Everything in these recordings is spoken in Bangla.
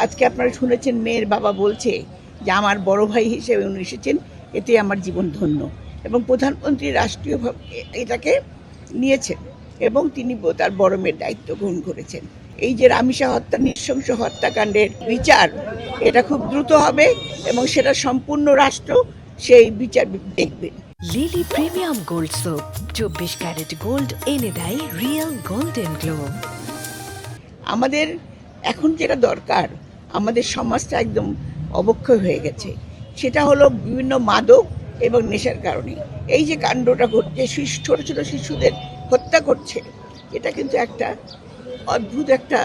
আজকে আপনারা শুনেছেন মেয়ের বাবা বলছে যে আমার বড় ভাই হিসেবে উনি এসেছেন, এতে আমার জীবন ধন্য। এবং প্রধানমন্ত্রী রাষ্ট্রীয়ভাবে এটাকে নিয়েছেন এবং তিনি তার বড় মেয়ের দায়িত্ব গ্রহণ করেছেন। এই যে রামিসা হত্যা, নৃশংস হত্যাকাণ্ডের বিচার, এটা খুব দ্রুত হবে এবং সেটা সম্পূর্ণ রাষ্ট্র সেই বিচার দেখবে। Lily premium gold soap 24 carat gold এনে দেয় রিয়েল গোল্ডেন গ্লো। আমাদের এখন যেটা দরকার, আমাদের সমাজটা একদম অবক্ষয় হয়ে গেছে, সেটা হলো বিভিন্ন মাদক এবং নেশার কারণে এই যে কাণ্ডটা ঘটছে, ছোট ছোট শিশুদের হত্যা করছে, এটা কিন্তু একটা অদ্ভুত একটা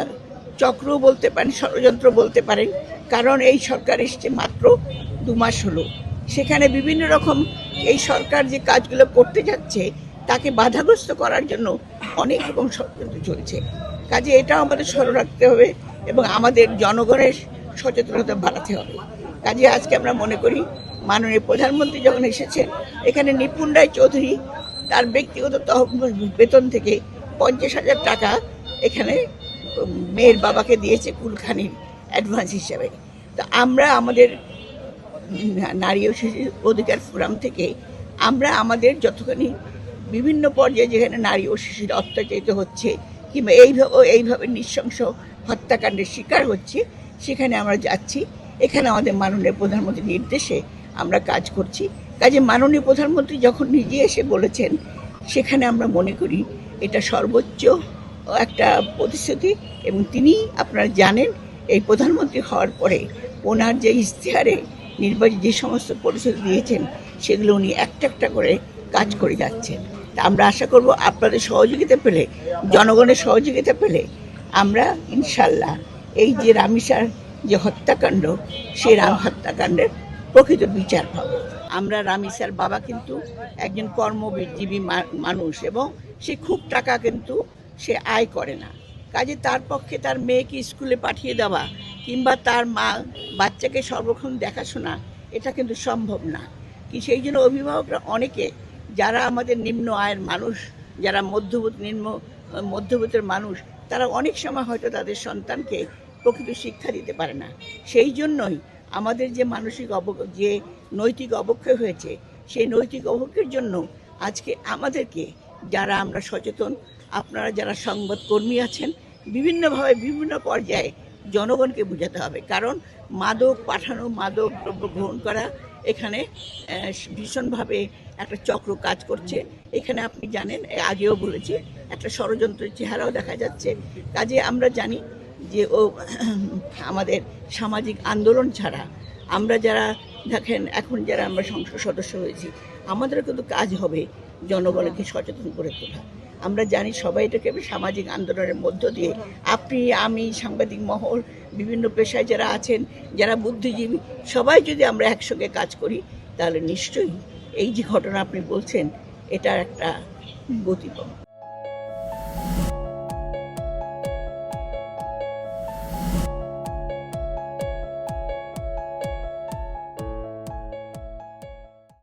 চক্র বলতে পারেন, ষড়যন্ত্র বলতে পারেন। কারণ এই সরকার এসছে মাত্র 2 মাস হলো, সেখানে বিভিন্ন রকম এই সরকার যে কাজগুলো করতে যাচ্ছে তাকে বাধাগ্রস্ত করার জন্য অনেক রকম ষড়যন্ত্র চলছে। কাজে এটাও আমাদের স্মরণ রাখতে হবে এবং আমাদের জনগণের সচেতনতা বাড়াতে হবে। কাজে আজকে আমরা মনে করি মাননীয় প্রধানমন্ত্রী যখন এসেছেন, এখানে নিপুণ রায় চৌধুরী তার ব্যক্তিগত বেতন থেকে 50,000 টাকা এখানে মেয়ের বাবাকে দিয়েছে কুলখানির অ্যাডভান্স হিসাবে। তো আমরা আমাদের নারী ও শিশু অধিকার ফোরাম থেকে আমরা আমাদের যতখানি বিভিন্ন পর্যায়ে যেখানে নারী ও শিশুরা অত্যাচারিত হচ্ছে কিংবা এইভাবে নৃশংস হত্যাকাণ্ডের শিকার হচ্ছে, সেখানে আমরা যাচ্ছি। এখানে আমাদের মাননীয় প্রধানমন্ত্রীর নির্দেশে আমরা কাজ করছি। কাজে মাননীয় প্রধানমন্ত্রী যখন নিজে এসে বলেছেন, সেখানে আমরা মনে করি এটা সর্বোচ্চ একটা প্রতিশ্রুতি। এবং তিনি, আপনারা জানেন, এই প্রধানমন্ত্রী হওয়ার পরে ওনার যে ইশতেহারে নির্বাচন যে সমস্ত পরিস্থিতি দিয়েছেন, সেগুলো উনি একটা একটা করে কাজ করে যাচ্ছেন। তা আমরা আশা করব আপনাদের সহযোগিতা পেলে, জনগণের সহযোগিতা পেলে আমরা ইনশাল্লাহ এই যে রামিসার যে হত্যাকাণ্ড, সেই হত্যাকাণ্ডের প্রকৃত বিচার পাব। আমরা রামিসার বাবা কিন্তু একজন কর্মজীবী মানুষ এবং সে খুব টাকা কিন্তু সে আয় করে না। কাজে তার পক্ষে তার মেয়েকে স্কুলে পাঠিয়ে দেওয়া কিংবা তার বাচ্চাকে সর্বক্ষণ দেখাশোনা, এটা কিন্তু সম্ভব না। কি সেই জন্য অভিভাবকরা অনেকে, যারা আমাদের নিম্ন আয়ের মানুষ, যারা মধ্যবিত্তের মানুষ, তারা অনেক সময় হয়তো তাদের সন্তানকে প্রকৃত শিক্ষা দিতে পারে না। সেই জন্যই আমাদের যে যে নৈতিক অবক্ষয় হয়েছে, সেই নৈতিক অবক্ষয়ের জন্য আজকে আমাদেরকে, যারা আমরা সচেতন, আপনারা যারা সংবাদকর্মী আছেন, বিভিন্নভাবে বিভিন্ন পর্যায়ে জনগণকে বোঝাতে হবে। কারণ মাদক পাঠানো, মাদক দ্রব্য গ্রহণ করা, এখানে ভীষণভাবে একটা চক্র কাজ করছে। এখানে আপনি জানেন, আগেও বলেছি, একটা ষড়যন্ত্রের চেহারাও দেখা যাচ্ছে। কাজে আমরা জানি যে আমাদের সামাজিক আন্দোলন ছাড়া আমরা যারা দেখেন, এখন যারা আমরা সংসদ সদস্য হয়েছি, আমাদেরও কিন্তু কাজ হবে জনগণকে সচেতন করে তোলা। আমরা জানি সবাই এটাকে সামাজিক আন্দোলনের মধ্য দিয়ে, আপনি, আমি, সাংবাদিক মহল, বিভিন্ন পেশায় যারা আছেন, যারা বুদ্ধিজীবী, সবাই যদি আমরা একসঙ্গে কাজ করি, তাহলে নিশ্চয়ই এই যে ঘটনা আপনি বলছেন, এটার একটা গতি পাবো।